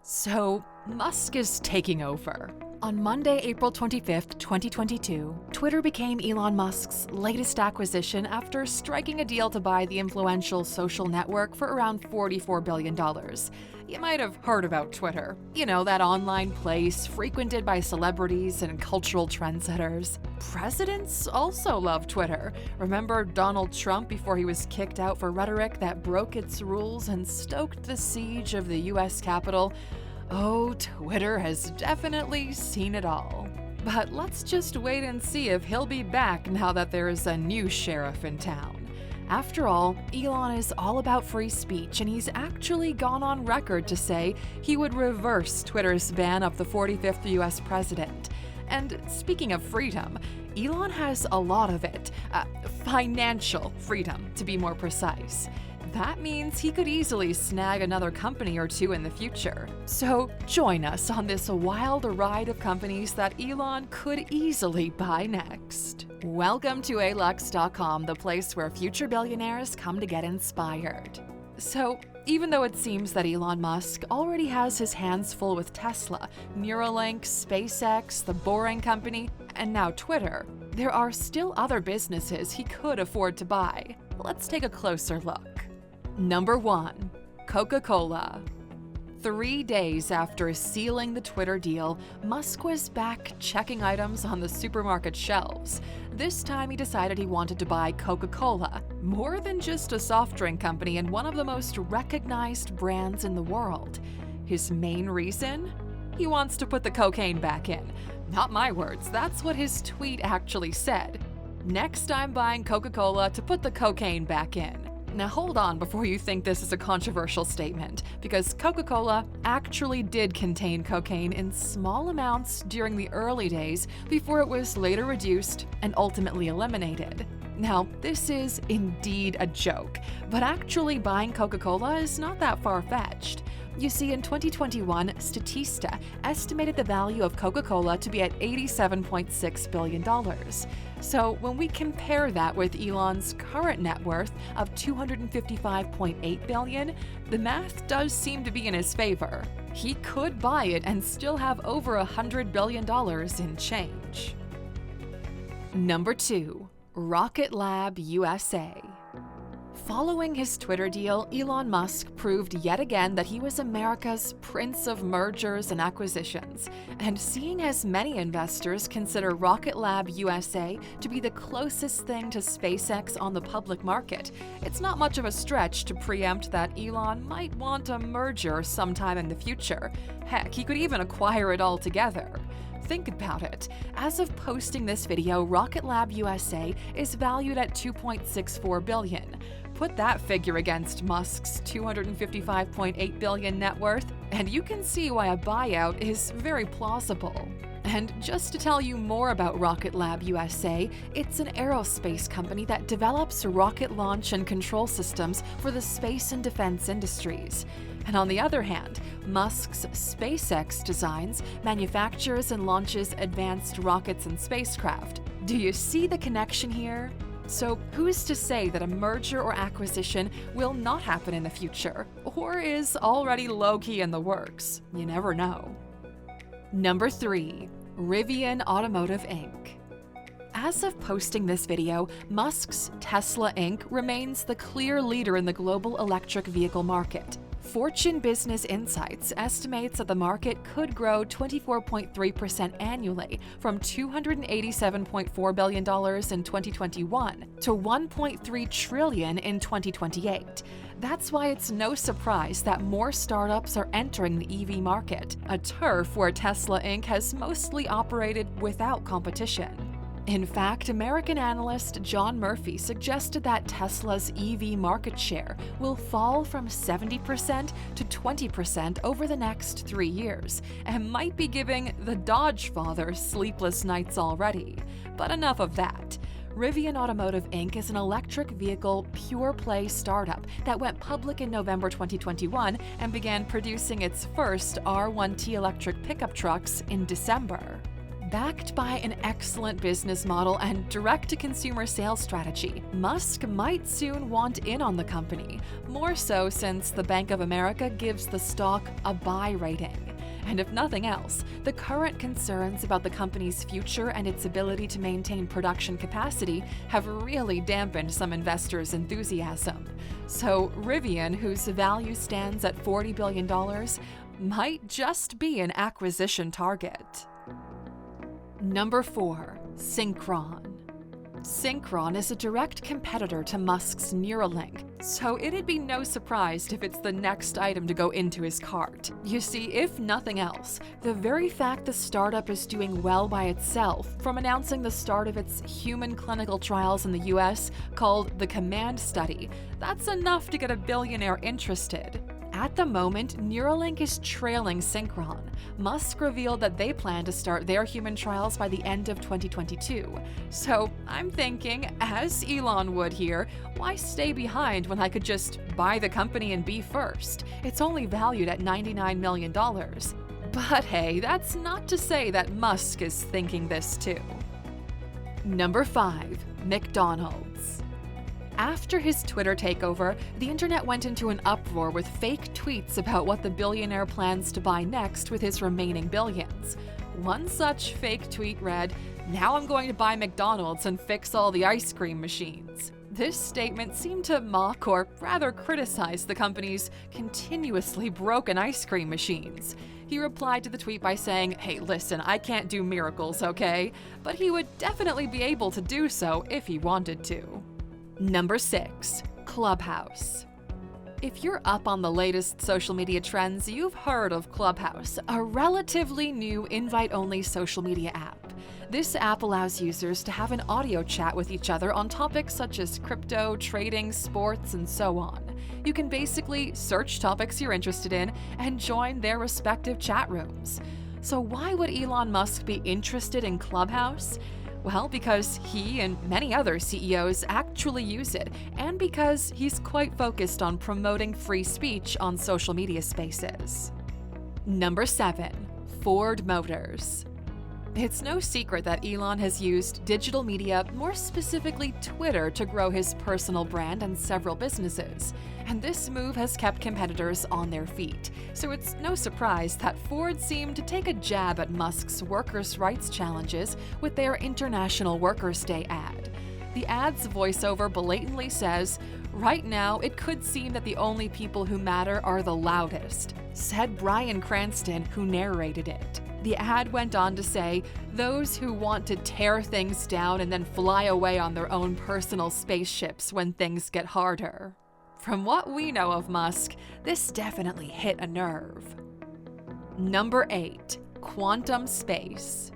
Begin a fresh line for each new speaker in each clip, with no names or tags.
So, Musk is taking over. On Monday, April 25th, 2022, Twitter became Elon Musk's latest acquisition after striking a deal to buy the influential social network for around $44 billion. You might have heard about Twitter. You know, that online place frequented by celebrities and cultural trendsetters. Presidents also love Twitter. Remember Donald Trump before he was kicked out for rhetoric that broke its rules and stoked the siege of the US Capitol? Oh, Twitter has definitely seen it all. But let's just wait and see if he'll be back now that there is a new sheriff in town. After all, Elon is all about free speech, and he's actually gone on record to say he would reverse Twitter's ban of the 45th US president. And speaking of freedom, Elon has a lot of it. Financial freedom, to be more precise. That means he could easily snag another company or two in the future. So join us on this wild ride of companies that Elon could easily buy next. Welcome to alux.com, the place where future billionaires come to get inspired. So, even though it seems that Elon Musk already has his hands full with Tesla, Neuralink, SpaceX, The Boring Company, and now Twitter, there are still other businesses he could afford to buy. Let's take a closer look. Number 1. Coca-Cola. 3 days after sealing the Twitter deal, Musk was back checking items on the supermarket shelves. This time he decided he wanted to buy Coca-Cola, more than just a soft drink company and one of the most recognized brands in the world. His main reason? He wants to put the cocaine back in. Not my words, that's what his tweet actually said. Next, I'm buying Coca-Cola to put the cocaine back in. Now hold on before you think this is a controversial statement, because Coca-Cola actually did contain cocaine in small amounts during the early days before it was later reduced and ultimately eliminated. Now, this is indeed a joke, but actually buying Coca-Cola is not that far-fetched. You see, in 2021, Statista estimated the value of Coca-Cola to be at $87.6 billion. So when we compare that with Elon's current net worth of $255.8 billion, the math does seem to be in his favor. He could buy it and still have over $100 billion in change. Number 2. Rocket Lab USA. Following his Twitter deal, Elon Musk proved yet again that he was America's prince of mergers and acquisitions. And seeing as many investors consider Rocket Lab USA to be the closest thing to SpaceX on the public market, it's not much of a stretch to preempt that Elon might want a merger sometime in the future. Heck, he could even acquire it altogether. Think about it. As of posting this video, Rocket Lab USA is valued at $2.64 billion. Put that figure against Musk's $255.8 billion net worth, and you can see why a buyout is very plausible. And just to tell you more about Rocket Lab USA, it's an aerospace company that develops rocket launch and control systems for the space and defense industries. And on the other hand, Musk's SpaceX designs, manufactures, and launches advanced rockets and spacecraft. Do you see the connection here? So who's to say that a merger or acquisition will not happen in the future, or is already low-key in the works? You never know. Number 3. Rivian Automotive Inc. As of posting this video, Musk's Tesla Inc. remains the clear leader in the global electric vehicle market. Fortune Business Insights estimates that the market could grow 24.3% annually from $287.4 billion in 2021 to $1.3 trillion in 2028. That's why it's no surprise that more startups are entering the EV market, a turf where Tesla Inc. has mostly operated without competition. In fact, American analyst John Murphy suggested that Tesla's EV market share will fall from 70% to 20% over the next 3 years, and might be giving the Dodge father sleepless nights already. But enough of that. Rivian Automotive Inc. is an electric vehicle pure-play startup that went public in November 2021 and began producing its first R1T electric pickup trucks in December. Backed by an excellent business model and direct-to-consumer sales strategy, Musk might soon want in on the company, more so since the Bank of America gives the stock a buy rating. And if nothing else, the current concerns about the company's future and its ability to maintain production capacity have really dampened some investors' enthusiasm. So Rivian, whose value stands at $40 billion, might just be an acquisition target. Number 4. Synchron. Synchron is a direct competitor to Musk's Neuralink, so it'd be no surprise if it's the next item to go into his cart. You see, if nothing else, the very fact the startup is doing well by itself, from announcing the start of its human clinical trials in the US called the COMMAND study, that's enough to get a billionaire interested. At the moment, Neuralink is trailing Synchron. Musk revealed that they plan to start their human trials by the end of 2022. So I'm thinking, as Elon would here, why stay behind when I could just buy the company and be first? It's only valued at $99 million. But hey, that's not to say that Musk is thinking this too. Number 5. McDonald's. After his Twitter takeover, the internet went into an uproar with fake tweets about what the billionaire plans to buy next with his remaining billions. One such fake tweet read, "Now I'm going to buy McDonald's and fix all the ice cream machines." This statement seemed to mock or rather criticize the company's continuously broken ice cream machines. He replied to the tweet by saying, "Hey, listen, I can't do miracles, okay?" But he would definitely be able to do so if he wanted to. Number 6. Clubhouse. If you're up on the latest social media trends, you've heard of Clubhouse, a relatively new invite-only social media app. This app allows users to have an audio chat with each other on topics such as crypto, trading, sports, and so on. You can basically search topics you're interested in and join their respective chat rooms. So why would Elon Musk be interested in Clubhouse? Well, because he and many other CEOs actually use it, and because he's quite focused on promoting free speech on social media spaces. Number 7. Ford Motors. It's no secret that Elon has used digital media, more specifically Twitter, to grow his personal brand and several businesses. And this move has kept competitors on their feet. So it's no surprise that Ford seemed to take a jab at Musk's workers' rights challenges with their International Workers' Day ad. The ad's voiceover blatantly says, "Right now, it could seem that the only people who matter are the loudest," said Bryan Cranston, who narrated it. The ad went on to say, "Those who want to tear things down and then fly away on their own personal spaceships when things get harder." From what we know of Musk, this definitely hit a nerve. Number 8. Quantum space.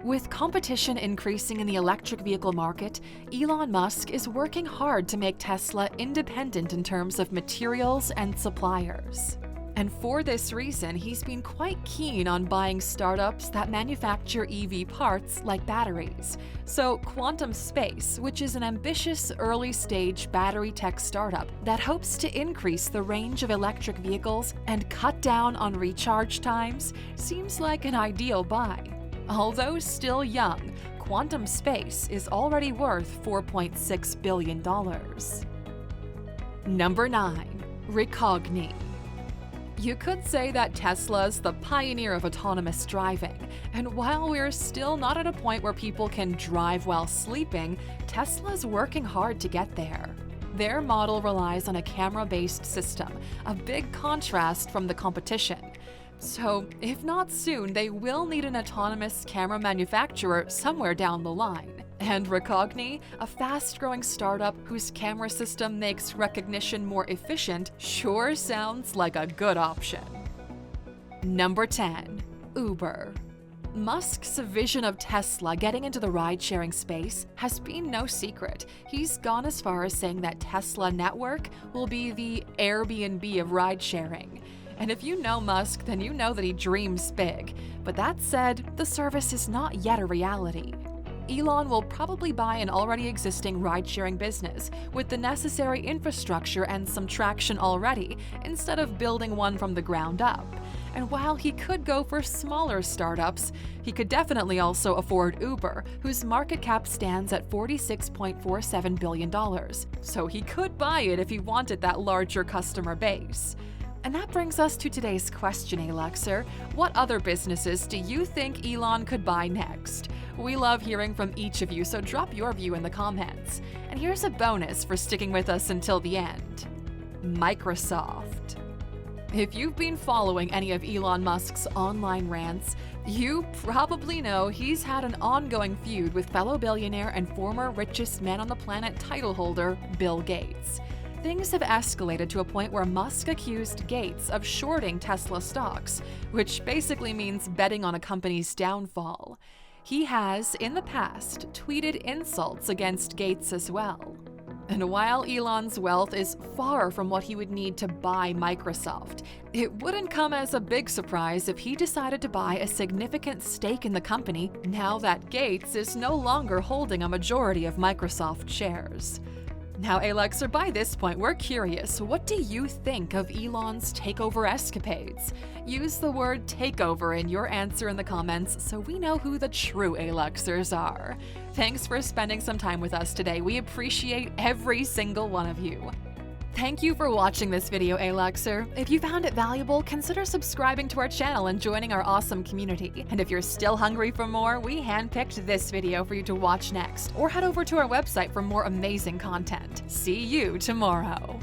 With competition increasing in the electric vehicle market, Elon Musk is working hard to make Tesla independent in terms of materials and suppliers. And for this reason, he's been quite keen on buying startups that manufacture EV parts like batteries. So Quantum Space, which is an ambitious early-stage battery tech startup that hopes to increase the range of electric vehicles and cut down on recharge times, seems like an ideal buy. Although still young, Quantum Space is already worth $4.6 billion. Number 9. Recogni. You could say that Tesla's the pioneer of autonomous driving, and while we're still not at a point where people can drive while sleeping, Tesla's working hard to get there. Their model relies on a camera-based system, a big contrast from the competition. So, if not soon, they will need an autonomous camera manufacturer somewhere down the line. And Recogni, a fast-growing startup whose camera system makes recognition more efficient, sure sounds like a good option. Number 10. Uber. Musk's vision of Tesla getting into the ride-sharing space has been no secret. He's gone as far as saying that Tesla Network will be the Airbnb of ride-sharing. And if you know Musk, then you know that he dreams big. But that said, the service is not yet a reality. Elon will probably buy an already existing ride-sharing business with the necessary infrastructure and some traction already, instead of building one from the ground up. And while he could go for smaller startups, he could definitely also afford Uber, whose market cap stands at $46.47 billion. So he could buy it if he wanted that larger customer base. And that brings us to today's question, Alexer. What other businesses do you think Elon could buy next? We love hearing from each of you, so drop your view in the comments. And here's a bonus for sticking with us until the end. Microsoft. If you've been following any of Elon Musk's online rants, you probably know he's had an ongoing feud with fellow billionaire and former richest man on the planet title holder, Bill Gates. Things have escalated to a point where Musk accused Gates of shorting Tesla stocks, which basically means betting on a company's downfall. He has, in the past, tweeted insults against Gates as well. And while Elon's wealth is far from what he would need to buy Microsoft, it wouldn't come as a big surprise if he decided to buy a significant stake in the company now that Gates is no longer holding a majority of Microsoft shares. Now, Alexer, by this point, we're curious, what do you think of Elon's takeover escapades? Use the word takeover in your answer in the comments so we know who the true Alexers are. Thanks for spending some time with us today. We appreciate every single one of you. Thank you for watching this video, Alexer. If you found it valuable, consider subscribing to our channel and joining our awesome community. And if you're still hungry for more, we handpicked this video for you to watch next, or head over to our website for more amazing content. See you tomorrow.